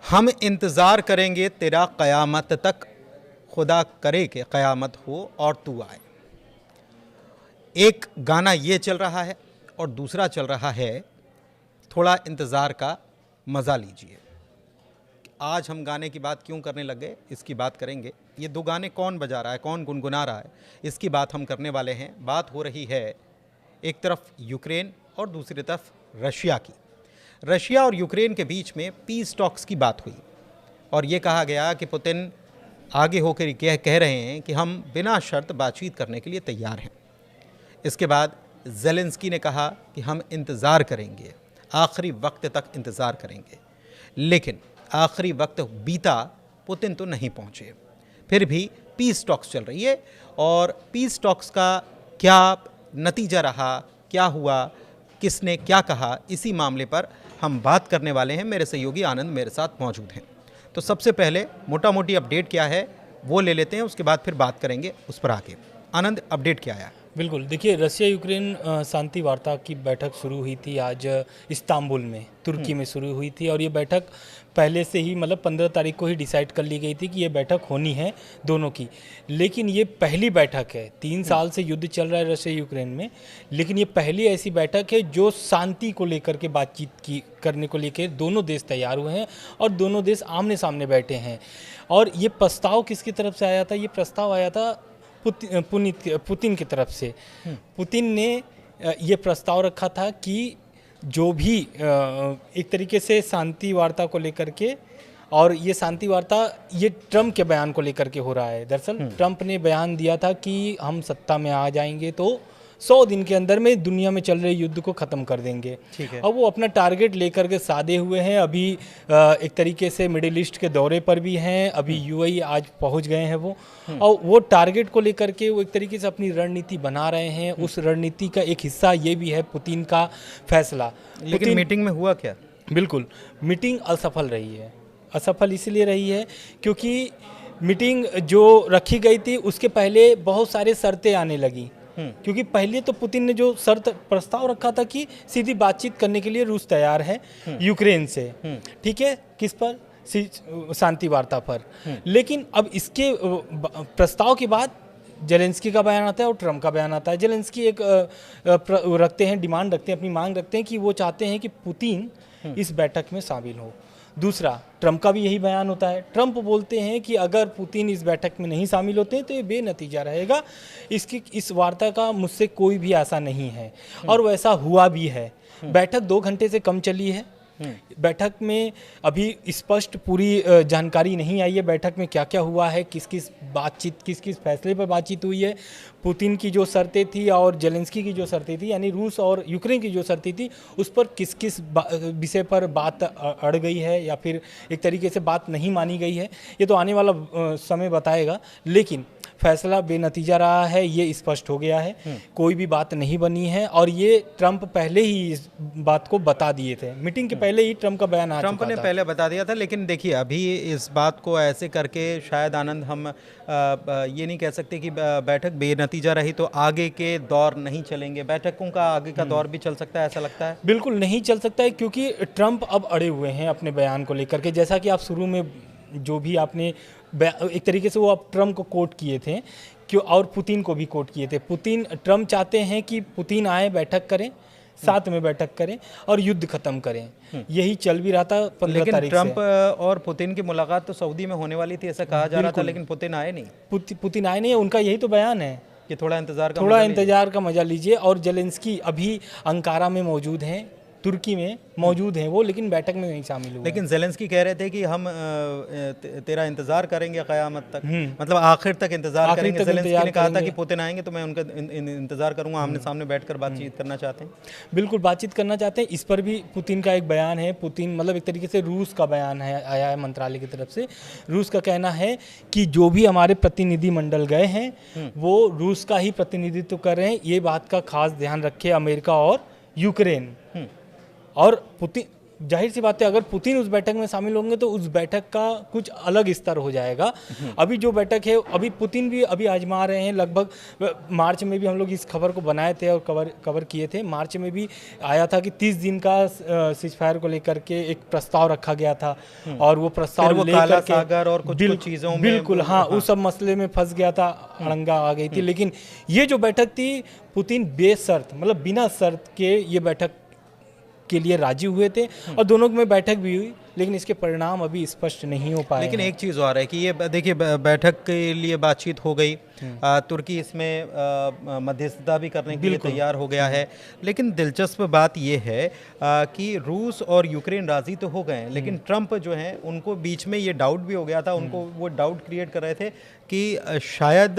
हम इंतज़ार करेंगे तेरा क़यामत तक, खुदा करे कि क़यामत हो और तू आए। एक गाना ये चल रहा है और दूसरा चल रहा है थोड़ा इंतज़ार का मज़ा लीजिए। आज हम गाने की बात क्यों करने लग गए, इसकी बात करेंगे। ये दो गाने कौन बजा रहा है, कौन गुनगुना रहा है, इसकी बात हम करने वाले हैं। बात हो रही है एक तरफ यूक्रेन और दूसरी तरफ रशिया की। रशिया और यूक्रेन के बीच में पीस टॉक्स की बात हुई और ये कहा गया कि पुतिन आगे होकर कह रहे हैं कि हम बिना शर्त बातचीत करने के लिए तैयार हैं। इसके बाद ज़ेलेंस्की ने कहा कि हम इंतज़ार करेंगे, आखिरी वक्त तक इंतज़ार करेंगे। लेकिन आखिरी वक्त बीता, पुतिन तो नहीं पहुँचे। फिर भी पीस टॉक्स चल रही है और पीस टॉक्स का क्या नतीजा रहा, क्या हुआ, किसने क्या कहा, इसी मामले पर हम बात करने वाले हैं। मेरे सहयोगी आनंद मेरे साथ मौजूद हैं। तो सबसे पहले मोटा मोटी अपडेट क्या है वो ले लेते हैं, उसके बाद फिर बात करेंगे उस पर आगे। आनंद, अपडेट क्या आया? बिल्कुल, देखिए रशिया यूक्रेन शांति वार्ता की बैठक शुरू हुई थी आज इस्तांबुल में, तुर्की में शुरू हुई थी और ये बैठक पहले से ही मतलब 15 तारीख को ही डिसाइड कर ली गई थी कि ये बैठक होनी है दोनों की। लेकिन ये पहली बैठक है, 3 साल से युद्ध चल रहा है रशिया यूक्रेन में, लेकिन ये पहली ऐसी बैठक है जो शांति को लेकर के बातचीत की करने को लेकर दोनों देश तैयार हुए हैं और दोनों देश आमने सामने बैठे हैं। और ये प्रस्ताव किसकी तरफ से आया था? ये प्रस्ताव आया था पुतिन की तरफ से। पुतिन ने ये प्रस्ताव रखा था कि जो भी एक तरीके से शांति वार्ता को लेकर के, और ये शांति वार्ता ये ट्रम्प के बयान को लेकर के हो रहा है। दरअसल ट्रम्प ने बयान दिया था कि हम सत्ता में आ जाएंगे तो 100 दिन के अंदर में दुनिया में चल रहे युद्ध को ख़त्म कर देंगे। ठीक है। और वो अपना टारगेट लेकर के साधे हुए हैं। अभी एक तरीके से मिडिल ईस्ट के दौरे पर भी हैं, अभी यूएई आज पहुंच गए हैं वो, और वो टारगेट को लेकर के वो एक तरीके से अपनी रणनीति बना रहे हैं। उस रणनीति का एक हिस्सा ये भी है पुतिन का फैसला। लेकिन मीटिंग में हुआ क्या? बिल्कुल, मीटिंग असफल रही है। असफल इसलिए रही है क्योंकि मीटिंग जो रखी गई थी उसके पहले बहुत सारे शर्तें आने लगी। क्योंकि पहले तो पुतिन ने जो शर्त प्रस्ताव रखा था कि सीधी बातचीत करने के लिए रूस तैयार है यूक्रेन से, ठीक है, किस पर? शांति वार्ता पर। लेकिन अब इसके प्रस्ताव के बाद जेलेंस्की का बयान आता है और ट्रम्प का बयान आता है। जेलेंस्की एक रखते हैं, डिमांड रखते हैं, अपनी मांग रखते हैं कि वो चाहते हैं कि पुतिन इस बैठक में शामिल हो। दूसरा, ट्रम्प का भी यही बयान होता है। ट्रम्प बोलते हैं कि अगर पुतिन इस बैठक में नहीं शामिल होते हैं तो ये बेनतीजा रहेगा, इस वार्ता का मुझसे कोई भी आशा नहीं है। और वैसा हुआ भी है। बैठक 2 घंटे से कम चली है। बैठक में अभी स्पष्ट पूरी जानकारी नहीं आई है बैठक में क्या क्या हुआ है, किस किस फैसले पर बातचीत हुई है। पुतिन की जो शर्तें थी और जेलेंस्की की जो शर्तें थी, यानी रूस और यूक्रेन की जो शर्तें थी, उस पर किस किस विषय पर बात अड़ गई है या फिर एक तरीके से बात नहीं मानी गई है, ये तो आने वाला समय बताएगा। लेकिन फैसला बेनतीजा रहा है, ये स्पष्ट हो गया है। कोई भी बात नहीं बनी है और ये ट्रम्प पहले ही इस बात को बता दिए थे। मीटिंग के पहले ही ट्रम्प का बयान आ चुका था। ट्रम्प ने पहले बता दिया था। लेकिन देखिए, अभी इस बात को ऐसे करके शायद आनंद हम ये नहीं कह सकते कि बैठक बेनतीजा रही तो आगे के दौर नहीं चलेंगे। बैठकों का आगे का दौर भी चल सकता है, ऐसा लगता है? बिल्कुल नहीं चल सकता है, क्योंकि ट्रम्प अब अड़े हुए हैं अपने बयान को लेकर के। जैसा कि आप शुरू में जो भी आपने एक तरीके से वो आप ट्रम्प को कोट किए थे क्यों, और पुतिन को भी कोट किए थे। ट्रम्प चाहते हैं कि पुतिन आए, बैठक करें, साथ में बैठक करें और युद्ध खत्म करें। यही चल भी रहा था 15 तारीख से। ट्रम्प और पुतिन की मुलाकात तो सऊदी में होने वाली थी, ऐसा कहा जा रहा था, लेकिन पुतिन आए नहीं। पुतिन आए नहीं, उनका यही तो बयान है कि थोड़ा इंतजार का मजा लीजिए। और जेलेंस्की अभी अंकारा में मौजूद हैं, तुर्की में मौजूद हैं वो, लेकिन बैठक में नहीं शामिल हुए। लेकिन ज़ेलेंस्की कह रहे थे कि हम तेरा इंतजार करेंगे क़यामत तक, मतलब आखिर तक इंतजार करेंगे। ज़ेलेंस्की ने कहा था कि पुतिन आएंगे तो मैं उनका इंतजार करूंगा, आमने सामने बैठकर बातचीत करना चाहते हैं। बिल्कुल बातचीत करना चाहते हैं। इस पर भी पुतिन का एक बयान है। पुतिन मतलब एक तरीके से रूस का बयान है, आया है मंत्रालय की तरफ से। रूस का कहना है कि जो भी हमारे प्रतिनिधिमंडल गए हैं वो रूस का ही प्रतिनिधित्व कर रहे हैं। ये बात का खास ध्यान रखे अमेरिका और यूक्रेन। और जाहिर सी बात है, अगर पुतिन उस बैठक में शामिल होंगे तो उस बैठक का कुछ अलग स्तर हो जाएगा। अभी जो बैठक है, अभी पुतिन भी अभी आजमा रहे हैं। लगभग मार्च में भी हम लोग इस खबर को बनाए थे और कवर किए थे। मार्च में भी आया था कि 30 दिन का सीज फायर को लेकर के एक प्रस्ताव रखा गया था, और वो प्रस्ताव लेकर के और कुछ चीज़ों में बिल्कुल हाँ, उस सब मसले में फंस गया था, अड़ंगा आ गई थी। लेकिन ये जो बैठक थी, पुतिन बेशर्त मतलब बिना शर्त के ये बैठक के लिए राजी हुए थे, और दोनों में बैठक भी हुई, लेकिन इसके परिणाम अभी स्पष्ट नहीं हो पाए। लेकिन एक चीज़ और है कि ये देखिए, बैठक के लिए बातचीत हो गई, तुर्की इसमें मध्यस्थता भी करने के लिए तैयार हो गया है। लेकिन दिलचस्प बात ये है कि रूस और यूक्रेन राजी तो हो गए हैं, लेकिन ट्रंप जो हैं उनको बीच में ये डाउट भी हो गया था। उनको वो डाउट क्रिएट कर रहे थे कि शायद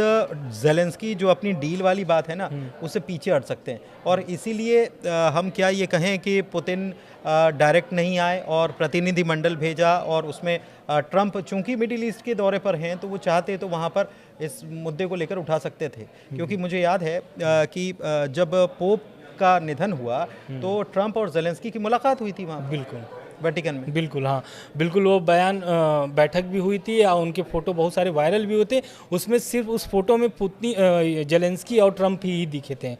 ज़ेलेंस्की जो अपनी डील वाली बात है ना, उससे पीछे हट सकते हैं, और इसीलिए हम क्या ये कहें कि पुतिन डायरेक्ट नहीं आए और प्रतिनिधि मंडल भेजा, और उसमें ट्रंप चूंकि मिडिल ईस्ट के दौरे पर हैं तो वो चाहते तो वहाँ पर इस मुद्दे को लेकर उठा सकते थे। क्योंकि मुझे याद है कि जब पोप का निधन हुआ तो ट्रंप और ज़ेलेंस्की की मुलाकात हुई थी वहाँ, बिल्कुल वेटिकन में। बिल्कुल हाँ, बिल्कुल वो बयान बैठक भी हुई थी, या उनके फ़ोटो बहुत सारे वायरल भी होते। उसमें सिर्फ उस फोटो में पुतिन, ज़ेलेंस्की और ट्रंप ही दिखे थे।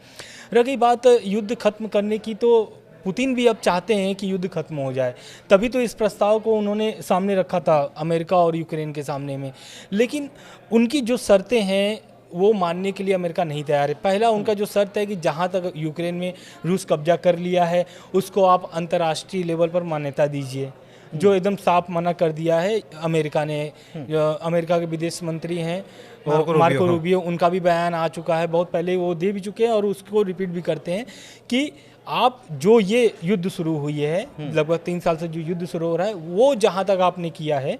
रह गई बात युद्ध खत्म करने की, तो पुतिन भी अब चाहते हैं कि युद्ध खत्म हो जाए, तभी तो इस प्रस्ताव को उन्होंने सामने रखा था अमेरिका और यूक्रेन के सामने में। लेकिन उनकी जो शर्तें हैं वो मानने के लिए अमेरिका नहीं तैयार है। पहला उनका जो शर्त है कि जहाँ तक यूक्रेन में रूस कब्जा कर लिया है उसको आप अंतर्राष्ट्रीय लेवल पर मान्यता दीजिए, जो एकदम साफ मना कर दिया है अमेरिका ने। अमेरिका के विदेश मंत्री हैं मार्को रूबियो, उनका भी बयान आ चुका है, बहुत पहले वो दे भी चुके हैं, और उसको रिपीट भी करते हैं कि आप जो ये युद्ध शुरू हुई है, लगभग 3 साल से जो युद्ध शुरू हो रहा है, वो जहाँ तक आपने किया है,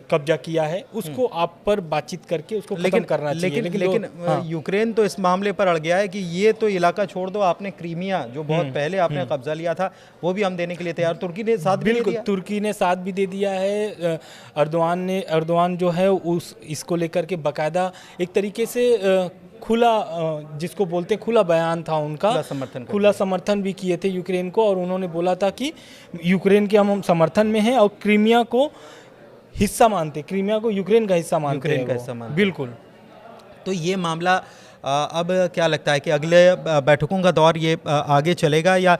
कब्जा किया है, उसको आप पर बातचीत करके उसको खत्म करना चाहिए। लेकिन यूक्रेन तो इस मामले पर अड़ गया है कि ये तो इलाका छोड़ दो, आपने क्रीमिया जो बहुत पहले आपने कब्जा लिया था वो भी हम देने के लिए तैयार। तुर्की ने साथ भी बिल्कुल, तुर्की ने साथ भी दे दिया है। अर्दवान जो है उस इसको लेकर के बाकायदा एक तरीके से खुला, जिसको बोलते हैं खुला बयान था उनका, खुला समर्थन भी किए थे यूक्रेन को, और उन्होंने बोला था कि यूक्रेन के हम समर्थन में हैं और क्रीमिया को हिस्सा मानते, क्रीमिया को यूक्रेन का हिस्सा मानते हैं। बिल्कुल। तो ये मामला अब क्या लगता है कि अगले बैठकों का दौर ये आगे चलेगा, या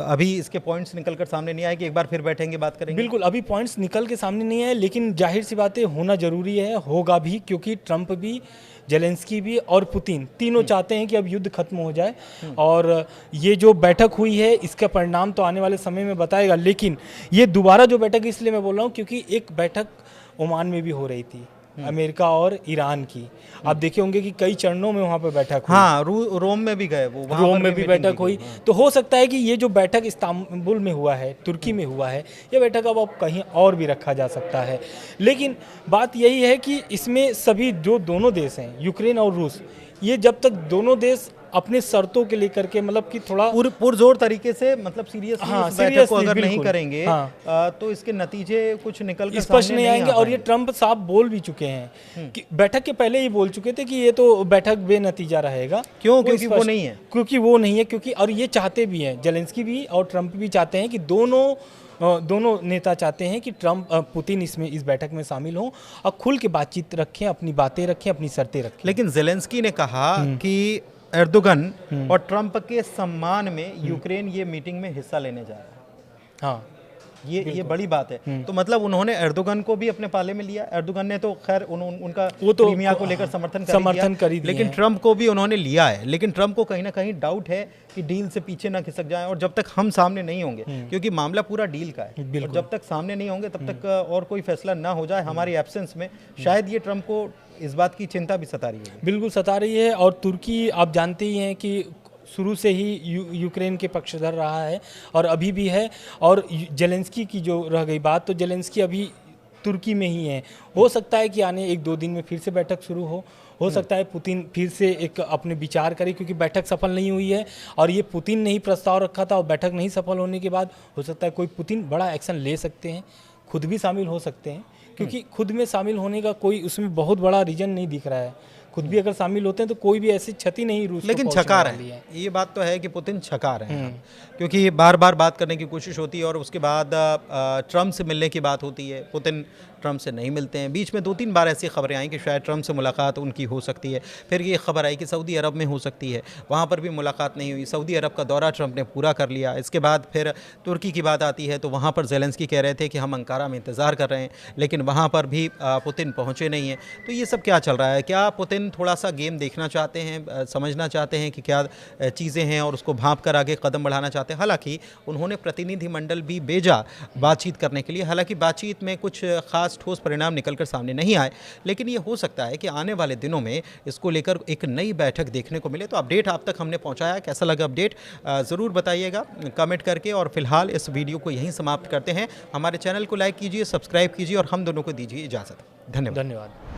अभी इसके पॉइंट्स निकल कर सामने नहीं आए कि एक बार फिर बैठेंगे बात करेंगे? बिल्कुल, अभी पॉइंट्स निकल के सामने नहीं आए, लेकिन जाहिर सी बात है होना जरूरी है, होगा भी, क्योंकि ट्रंप भी, ज़ेलेंस्की भी और पुतिन तीनों चाहते हैं कि अब युद्ध खत्म हो जाए। और ये जो बैठक हुई है इसका परिणाम तो आने वाले समय में बताएगा। लेकिन ये दोबारा जो बैठक, इसलिए मैं बोल रहा हूँ क्योंकि एक बैठक ओमान में भी हो रही थी, अमेरिका और ईरान की। आप देखे होंगे कि कई चरणों में वहाँ पर बैठक हुई। हाँ, रोम में भी गए वो, रोम में भी बैठक हुई। तो हो सकता है कि ये जो बैठक इस्तांबुल में हुआ है, तुर्की में हुआ है, ये बैठक अब कहीं और भी रखा जा सकता है। लेकिन बात यही है कि इसमें सभी जो दोनों देश हैं, यूक्रेन और रूस, ये जब तक दोनों देश अपने शर्तों के लेकर के मतलब कि थोड़ा पुरजोर तरीके से मतलब सीरियसली बैठक को अगर नहीं करेंगे तो इसके नतीजे कुछ निकल कर स्पष्ट नहीं आएंगे। और ये ट्रंप साहब बोल भी चुके हैं कि बैठक के पहले ही बोल चुके थे कि ये तो बैठक बेनतीजा रहेगा। क्यों? क्योंकि वो नहीं है, क्योंकि और ये चाहते भी हैं, ज़ेलेंस्की भी और ट्रंप भी चाहते हैं कि दोनों नेता चाहते हैं कि पुतिन इस बैठक में शामिल हों और खुल के बातचीत रखें, अपनी बातें रखें, अपनी शर्तें रखें। लेकिन ज़ेलेंस्की ने कहा कि एर्दोगन और ट्रंप के सम्मान में यूक्रेन ये मीटिंग में हिस्सा लेने जा रहा है। हाँ, ये बड़ी बात है। तो मतलब उन्होंने एर्दोगन को भी अपने पाले में लिया। एर्दोगन ने तो खैर उनका क्रीमिया को लेकर समर्थन कर दिया, लेकिन ट्रंप को भी उन्होंने लिया है। लेकिन ट्रंप को कहीं ना कहीं डाउट है कि डील से पीछे ना खिसक जाए, और जब तक हम सामने नहीं होंगे, क्योंकि मामला पूरा डील का है, और जब तक सामने नहीं होंगे तब तक और कोई फैसला ना हो जाए हमारी एब्सेंस में, शायद ये ट्रंप को इस बात की चिंता भी सता रही है। बिल्कुल सता रही है। और तुर्की आप जानते ही हैं कि शुरू से ही यूक्रेन के पक्षधर रहा है और अभी भी है। और ज़ेलेंस्की की जो रह गई बात, तो ज़ेलेंस्की अभी तुर्की में ही है। हो सकता है कि आने 1-2 दिन में फिर से बैठक शुरू हो सकता है पुतिन फिर से एक अपने विचार करे, क्योंकि बैठक सफल नहीं हुई है और ये पुतिन ने ही प्रस्ताव रखा था, और बैठक नहीं सफल होने के बाद हो सकता है कोई पुतिन बड़ा एक्शन ले सकते हैं, खुद भी शामिल हो सकते हैं, क्योंकि खुद में शामिल होने का कोई उसमें बहुत बड़ा रीज़न नहीं दिख रहा है। खुद भी अगर शामिल होते हैं तो कोई भी ऐसी क्षति नहीं रूस को लेकिन पहुंचने छका वाली रहे है। हैं, ये बात तो है कि पुतिन छका रहे हैं क्योंकि बार बार बात करने की कोशिश होती है और उसके बाद ट्रम्प से मिलने की बात होती है, पुतिन ट्रम्प से नहीं मिलते हैं। बीच में 2-3 बार ऐसी खबरें आई कि शायद ट्रम्प से मुलाकात उनकी हो सकती है, फिर ये खबर आई कि सऊदी अरब में हो सकती है, वहाँ पर भी मुलाकात नहीं हुई। सऊदी अरब का दौरा ट्रम्प ने पूरा कर लिया। इसके बाद फिर तुर्की की बात आती है तो वहाँ पर ज़ेलेंस्की कह रहे थे कि हम अंकारा में इंतज़ार कर रहे हैं, लेकिन वहाँ पर भी पुतिन पहुँचे नहीं हैं। तो ये सब क्या चल रहा है? क्या पुतिन थोड़ा सा गेम देखना चाहते हैं, समझना चाहते हैं कि क्या चीज़ें हैं और उसको भांप कर आगे कदम बढ़ाना चाहते हैं? हालांकि उन्होंने प्रतिनिधिमंडल भी भेजा बातचीत करने के लिए, हालांकि बातचीत में कुछ खास ठोस परिणाम निकलकर सामने नहीं आए, लेकिन ये हो सकता है कि आने वाले दिनों में इसको लेकर एक नई बैठक देखने को मिले। तो अपडेट आप तक हमने पहुंचाया, कैसा लगा अपडेट ज़रूर बताइएगा कमेंट करके। और फिलहाल इस वीडियो को यहीं समाप्त करते हैं। हमारे चैनल को लाइक कीजिए, सब्सक्राइब कीजिए और हम दोनों को दीजिए इजाज़त। धन्यवाद।